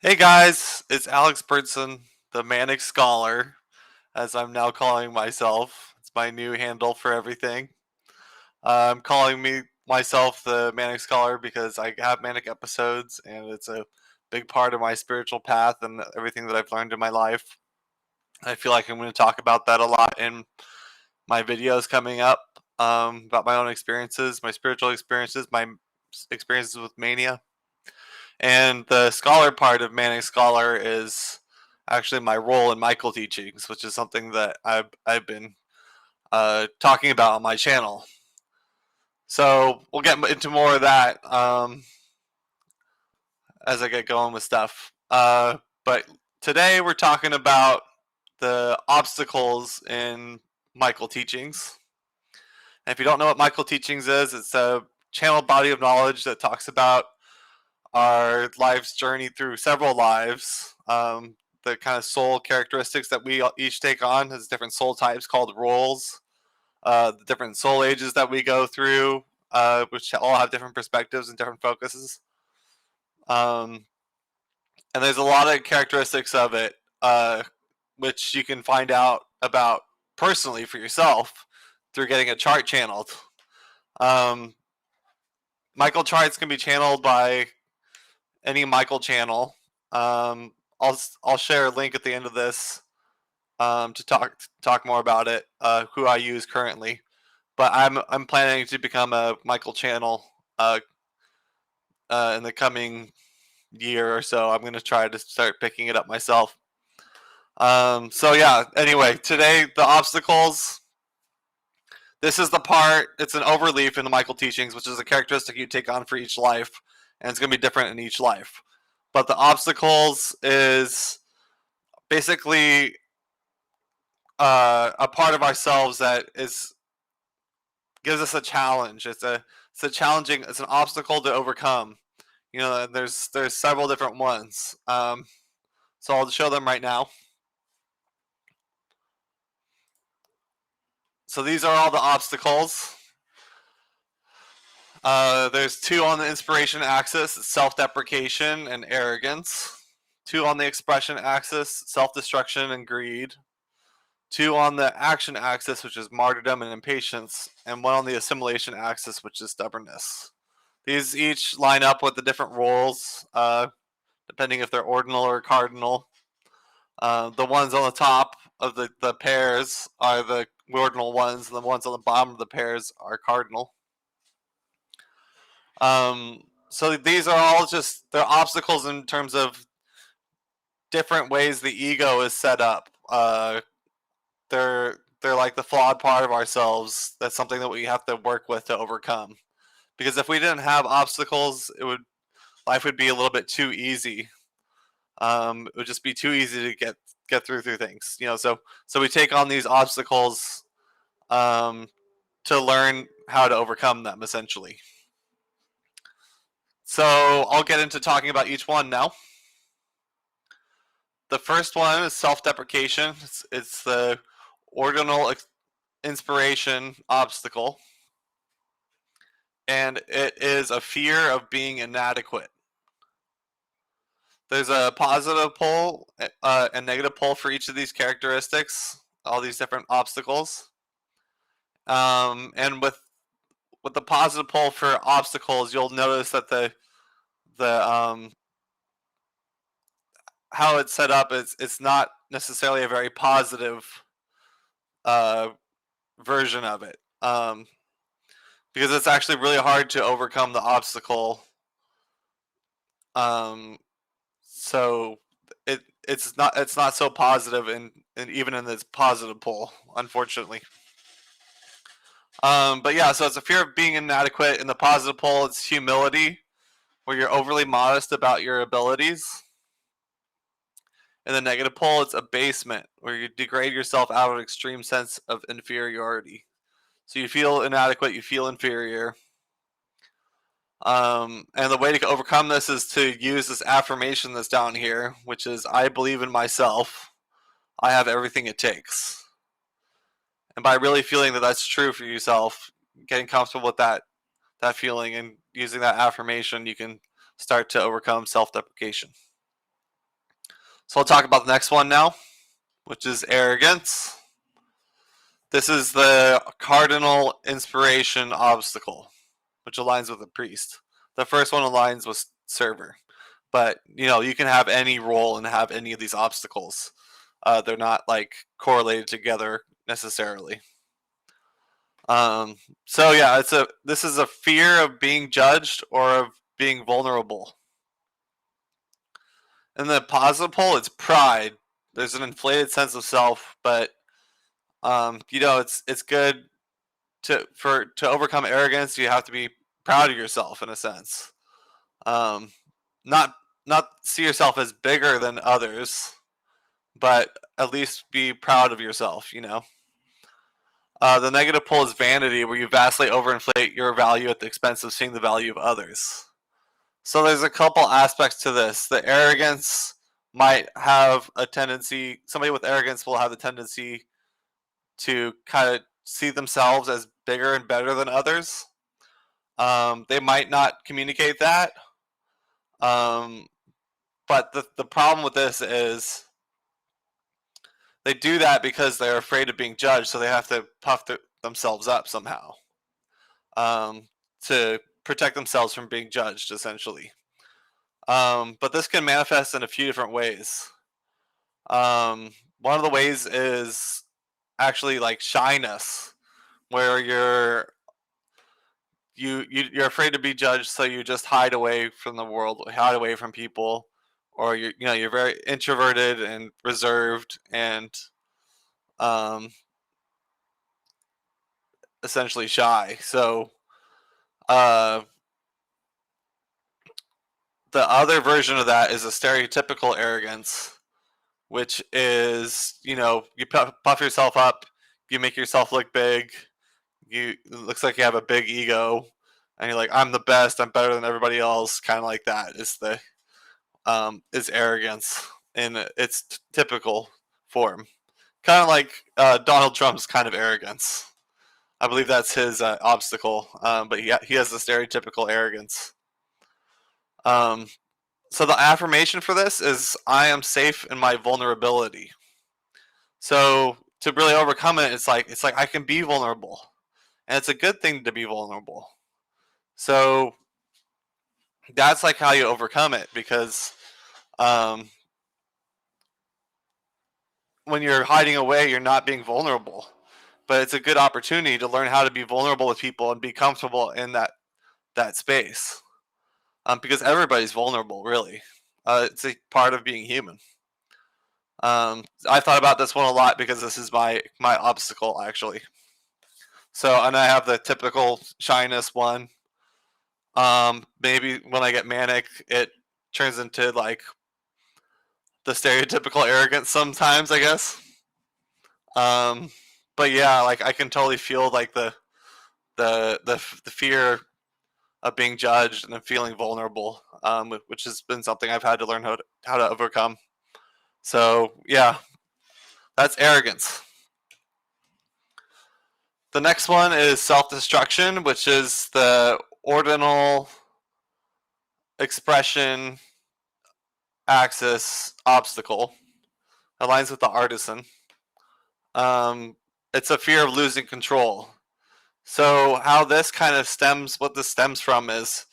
Hey guys, it's Alex Burnson, the Manic Scholar, as I'm now calling myself. It's my new handle for everything. I'm calling myself the Manic Scholar because I have manic episodes, and it's a big part of my spiritual path and everything that I've learned in my life. I feel like I'm going to talk about that a lot in my videos coming up, about my own experiences, my spiritual experiences, my experiences with mania. And the scholar part of Manic Scholar is actually my role in Michael teachings, which is something that I've been talking about on my channel. So we'll get into more of that as I get going with stuff. But today we're talking about the obstacles in Michael teachings. And if you don't know what Michael teachings is, it's a channeled body of knowledge that talks about our life's journey through several lives. The kind of soul characteristics that we each take on has different soul types called roles. The different soul ages that we go through, which all have different perspectives and different focuses. Um, and there's a lot of characteristics of it, which you can find out about personally for yourself through getting a chart channeled. Um, Michael charts can be channeled by any Michael channel. Um, I'll share a link at the end of this to talk more about it. Who I use currently, but I'm planning to become a Michael channel uh, in the coming year or so. I'm going to try to start picking it up myself. So yeah. Anyway, today the obstacles. This is the part. It's an overleaf in the Michael teachings, which is a characteristic you take on for each life, and it's going to be different in each life. But the obstacles is basically a part of ourselves that is gives us a challenge. It's a challenging. It's an obstacle to overcome. You know, there's several different ones. So I'll show them right now. So these are all the obstacles. There's two on the inspiration axis: self-deprecation and arrogance. Two on the expression axis: self-destruction and greed. Two on the action axis, which is martyrdom and impatience, and one on the assimilation axis, which is stubbornness. These each line up with the different roles, depending if they're ordinal or cardinal. The ones on the top of the pairs are the ordinal ones, and the ones on the bottom of the pairs are cardinal. So these are all just they're obstacles in terms of different ways the ego is set up. They're like the flawed part of ourselves. That's something that we have to work with to overcome. Because if we didn't have obstacles, life would be a little bit too easy. It would just be too easy to get through things. You know, so we take on these obstacles um, to learn how to overcome them. Essentially. So I'll get into talking about each one now. The first one is self-deprecation. It's the ordinal inspiration obstacle, and it is a fear of being inadequate. There's a positive pole and negative pole for each of these characteristics, all these different obstacles. And with the positive pole for obstacles, you'll notice that the how it's set up is it's not necessarily a very positive uh, version of it, because it's actually really hard to overcome the obstacle. Um, so it's not so positive and even in this positive pole, unfortunately. But yeah, so it's a fear of being inadequate. In the positive pole, it's humility, where you're overly modest about your abilities. In the negative pole, it's abasement, where you degrade yourself out of an extreme sense of inferiority. So you feel inadequate, you feel inferior. And the way to overcome this is to use this affirmation that's down here, which is I believe in myself. I have everything it takes. And by really feeling that that's true for yourself, getting comfortable with that feeling and using that affirmation, you can start to overcome self-deprecation. So I'll talk about the next one now, which is arrogance. This is the cardinal inspiration obstacle, which aligns with the priest. The first one aligns with server. But, you can have any role and have any of these obstacles. They're not like correlated together necessarily. So yeah, this is a fear of being judged or of being vulnerable. And the positive pole, it's pride. There's an inflated sense of self, but it's good to overcome arrogance. You have to be proud of yourself in a sense. Not not see yourself as bigger than others, but at least be proud of yourself. The negative pole is vanity, where you vastly overinflate your value at the expense of seeing the value of others. So there's a couple aspects to this. The arrogance might have a tendency, somebody with arrogance will have the tendency to kind of see themselves as bigger and better than others. They might not communicate that. But the problem with this is they do that because they're afraid of being judged, so they have to puff themselves up somehow to protect themselves from being judged, essentially. But this can manifest in a few different ways. One of the ways is actually like shyness, where you're afraid to be judged, so you just hide away from the world, hide away from people, or you're very introverted and reserved and um, essentially shy. So uh, the other version of that is a stereotypical arrogance, which is you puff yourself up, you make yourself look big, it looks like you have a big ego, and you're like, I'm the best, I'm better than everybody else. Kind of like that is arrogance in its typical form. Kind of like Donald Trump's kind of arrogance. I believe that's his obstacle, but he has the stereotypical arrogance. Um, so the affirmation for this is, I am safe in my vulnerability. So to really overcome it, it's like I can be vulnerable, and it's a good thing to be vulnerable. So that's like how you overcome it, because um, when you're hiding away, you're not being vulnerable. But it's a good opportunity to learn how to be vulnerable with people and be comfortable in that space, because everybody's vulnerable, really. It's a part of being human. I thought about this one a lot because this is my obstacle, actually. So, and I have the typical shyness one. Maybe when I get manic, it turns into like the stereotypical arrogance sometimes, I guess. Um, but yeah, like I can totally feel like the fear of being judged and of feeling vulnerable, which has been something I've had to learn how to overcome. So yeah, that's arrogance. The next one is self-destruction, which is the ordinal expression axis obstacle. Aligns with the artisan. It's a fear of losing control. So how this kind of what this stems from is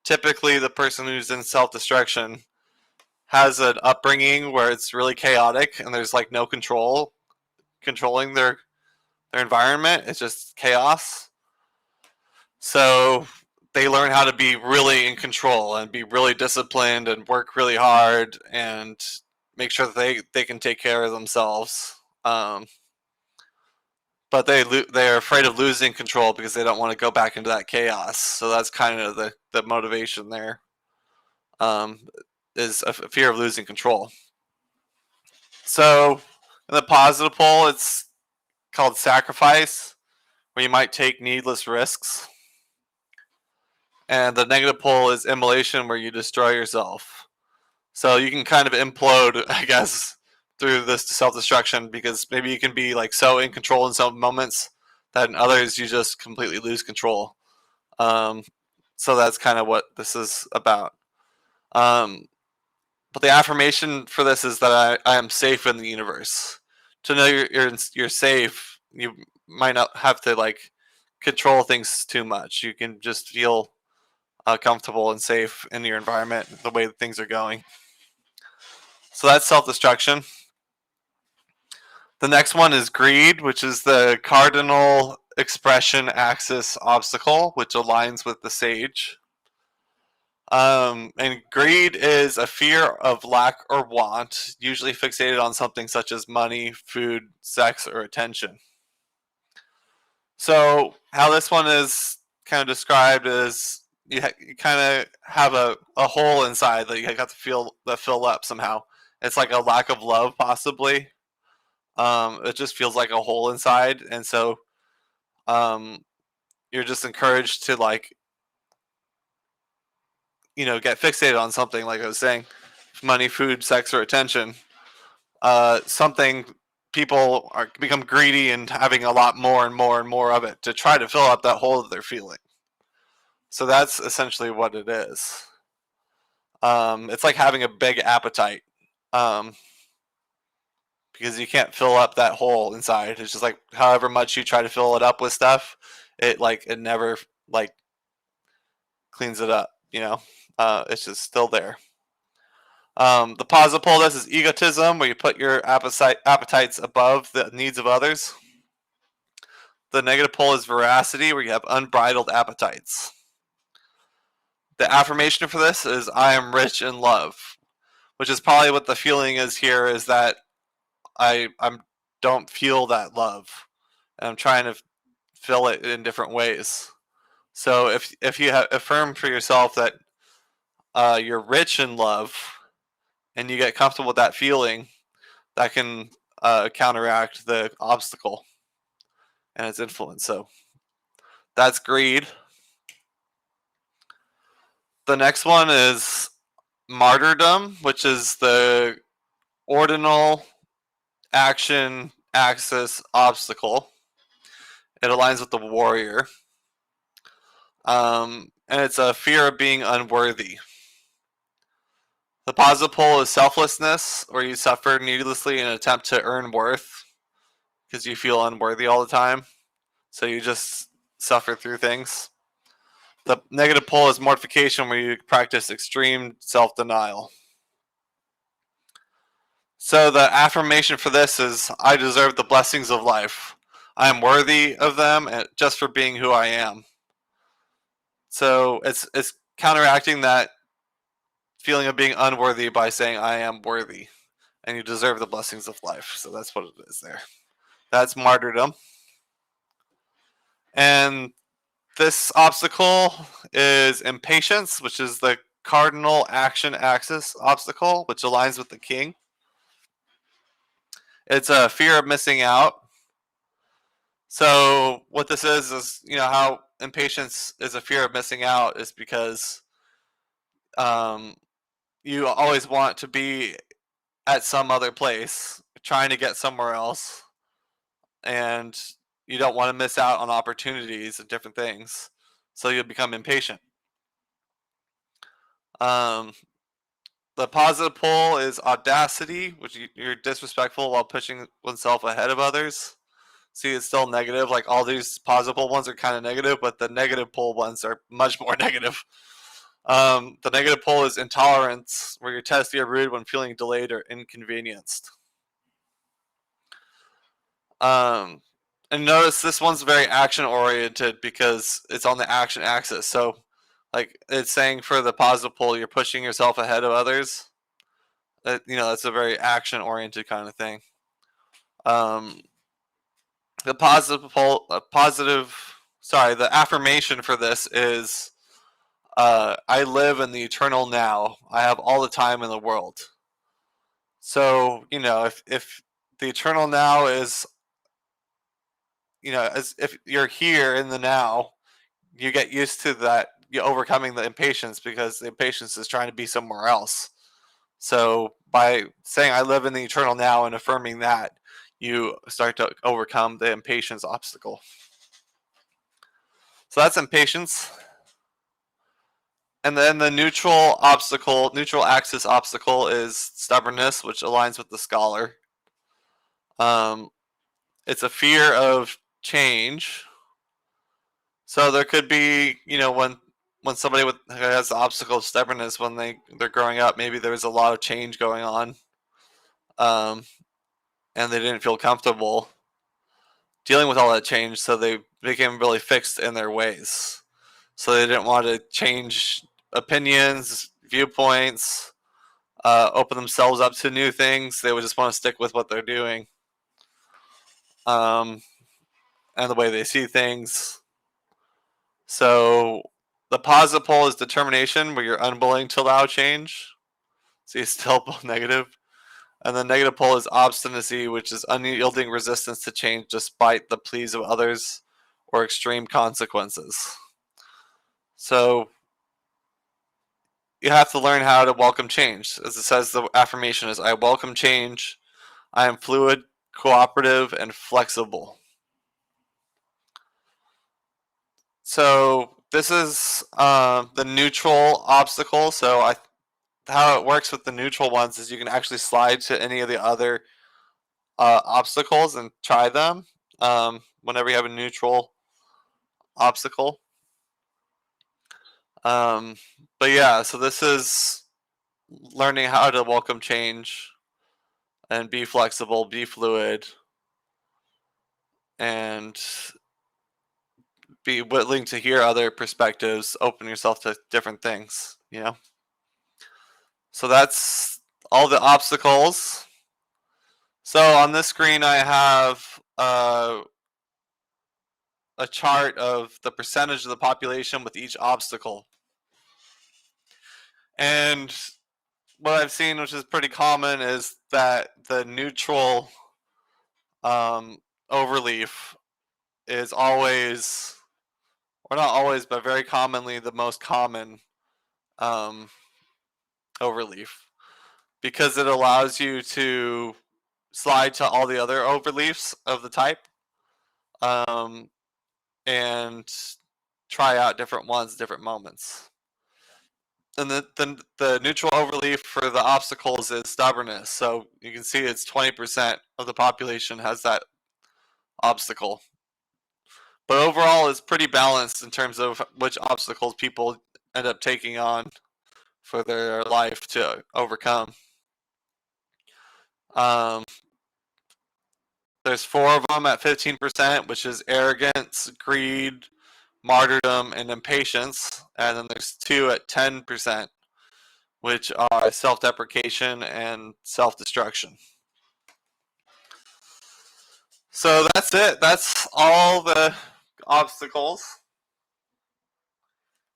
typically the person who's in self-destruction has an upbringing where it's really chaotic and there's like no controlling their environment. It's just chaos. So they learn how to be really in control and be really disciplined and work really hard and make sure that they can take care of themselves. But they're afraid of losing control because they don't want to go back into that chaos. So that's kind of the motivation there. Is a fear of losing control. So in the positive pole, it's called sacrifice, where you might take needless risks. And the negative pole is immolation, where you destroy yourself. So you can kind of implode, I guess, through this self-destruction, because maybe you can be like so in control in some moments that in others you just completely lose control. So that's kind of what this is about. Um, But the affirmation for this is that I am safe in the universe. To know you're safe, you might not have to like control things too much. You can just feel comfortable and safe in your environment, the way that things are going. So that's self-destruction. The next one is greed, which is the cardinal expression axis obstacle, which aligns with the sage. And greed is a fear of lack or want, usually fixated on something such as money, food, sex, or attention. So, how this one is kind of described is you kind of have a hole inside that you got to fill up somehow. It's like a lack of love, possibly. It just feels like a hole inside, and so um, you're just encouraged to like get fixated on something, like I was saying, money, food, sex, or attention. Something people become greedy and having a lot more and more and more of it to try to fill up that hole that they're feeling. So that's essentially what it is. It's like having a big appetite, um, because you can't fill up that hole inside. It's just like however much you try to fill it up with stuff, it never like cleans it up. It's just still there. The positive pole of this is egotism, where you put your appetites above the needs of others. The negative pole is veracity, where you have unbridled appetites. The affirmation for this is I am rich in love, which is probably what the feeling is here, is that I don't feel that love, and I'm trying to fill it in different ways. So if you affirm for yourself that you're rich in love and you get comfortable with that feeling, that can counteract the obstacle and its influence. So that's greed. The next one is martyrdom, which is the ordinal action axis obstacle. It aligns with the warrior. And it's a fear of being unworthy. The positive pole is selflessness, where you suffer needlessly in an attempt to earn worth because you feel unworthy all the time. So you just suffer through things. The negative pole is mortification, where you practice extreme self-denial. So the affirmation for this is I deserve the blessings of life. I am worthy of them just for being who I am. So it's counteracting that feeling of being unworthy by saying I am worthy and you deserve the blessings of life. So that's what it is there. That's martyrdom. And this obstacle is impatience, which is the cardinal action axis obstacle, which aligns with the king. It's a fear of missing out. So what this is how impatience is a fear of missing out is because um, you always want to be at some other place, trying to get somewhere else, and you don't want to miss out on opportunities and different things. So you become impatient. Um, the positive pole is audacity, which you're disrespectful while pushing oneself ahead of others. See, it's still negative. Like all these positive pole ones are kind of negative, but the negative pole ones are much more negative. The negative pole is intolerance, where you're testy or rude when feeling delayed or inconvenienced. Um, and notice this one's very action oriented because it's on the action axis. So, like it's saying for the positive pole, you're pushing yourself ahead of others. That's a very action oriented kind of thing. Um, the positive pole, the affirmation for this is I live in the eternal now. I have all the time in the world. So, if the eternal now is, as if you're here in the now, you get used to that, you overcoming the impatience because the impatience is trying to be somewhere else. So, by saying I live in the eternal now and affirming that, you start to overcome the impatience obstacle. So, that's impatience. And then the neutral axis obstacle is stubbornness, which aligns with the scholar. It's a fear of change. So there could be, when somebody has the obstacle of stubbornness when they're growing up, maybe there was a lot of change going on, um, and they didn't feel comfortable dealing with all that change, so they became really fixed in their ways. So they didn't want to change opinions, viewpoints, open themselves up to new things. They would just want to stick with what they're doing, and the way they see things. So the positive pole is determination, where you're unwilling to allow change. So you still negative. And the negative pole is obstinacy, which is unyielding resistance to change despite the pleas of others or extreme consequences. So you have to learn how to welcome change. As it says, the affirmation is, I welcome change. I am fluid, cooperative, and flexible. So this is the neutral obstacle. So how it works with the neutral ones is you can actually slide to any of the other obstacles and try them whenever you have a neutral obstacle. Um, but yeah, so this is learning how to welcome change and be flexible, be fluid, and be willing to hear other perspectives, open yourself to different things. So that's all the obstacles. So on this screen, I have a chart of the percentage of the population with each obstacle. And what I've seen, which is pretty common, is that the neutral overleaf is always, or not always, but very commonly the most common um, overleaf, because it allows you to slide to all the other overleafs of the type, um, and try out different ones, different moments. And the neutral overleaf for the obstacles is stubbornness. So you can see it's 20% of the population has that obstacle. But overall, it's pretty balanced in terms of which obstacles people end up taking on for their life to overcome. Um, there's 4 of them at 15%, which is arrogance, greed, martyrdom, and impatience. And then there's 2 at 10%, which are self-deprecation and self-destruction. So that's it. That's all the obstacles.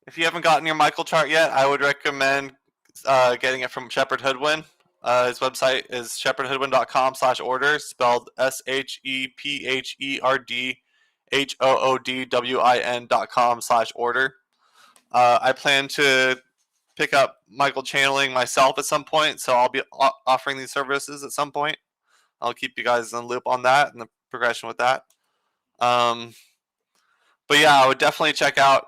If you haven't gotten your Michael chart yet, I would recommend getting it from Shepherd Hoodwin. His website is shepherdhoodwin.com/order, spelled SHEPHERDHOODWIN.com/order. I plan to pick up Michael channeling myself at some point, so I'll be offering these services at some point. I'll keep you guys in the loop on that and the progression with that. But yeah, I would definitely check out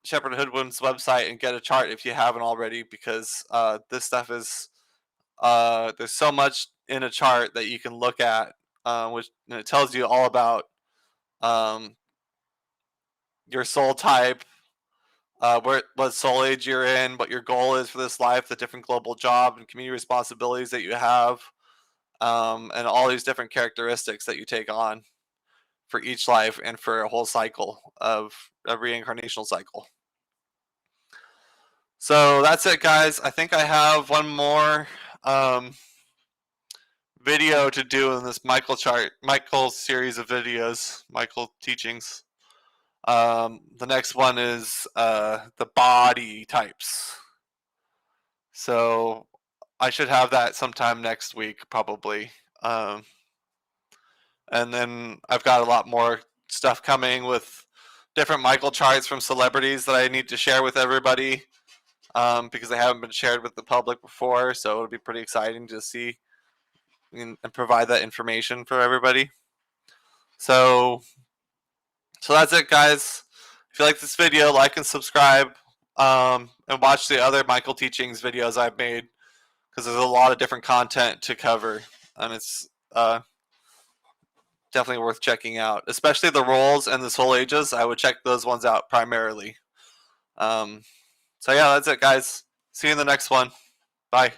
Shepherd Hoodwin's website and get a chart if you haven't already, because this stuff is there's so much in a chart that you can look at, which it tells you all about um, your soul type, what soul age you're in, what your goal is for this life, the different global job and community responsibilities that you have, and all these different characteristics that you take on for each life and for a whole cycle of a reincarnational cycle. So that's it, guys. I think I have one more video to do in this Michael series of videos, Michael teachings. The next one is the body types. So I should have that sometime next week, probably. And then I've got a lot more stuff coming with different Michael charts from celebrities that I need to share with everybody, because they haven't been shared with the public before. So it'll be pretty exciting to see and provide that information for everybody. So that's it, guys. If you like this video, like and subscribe. and watch the other Michael Teachings videos I've made, because there's a lot of different content to cover, and it's definitely worth checking out. Especially the roles and the soul ages, I would check those ones out primarily. So yeah, that's it, guys. See you in the next one. Bye.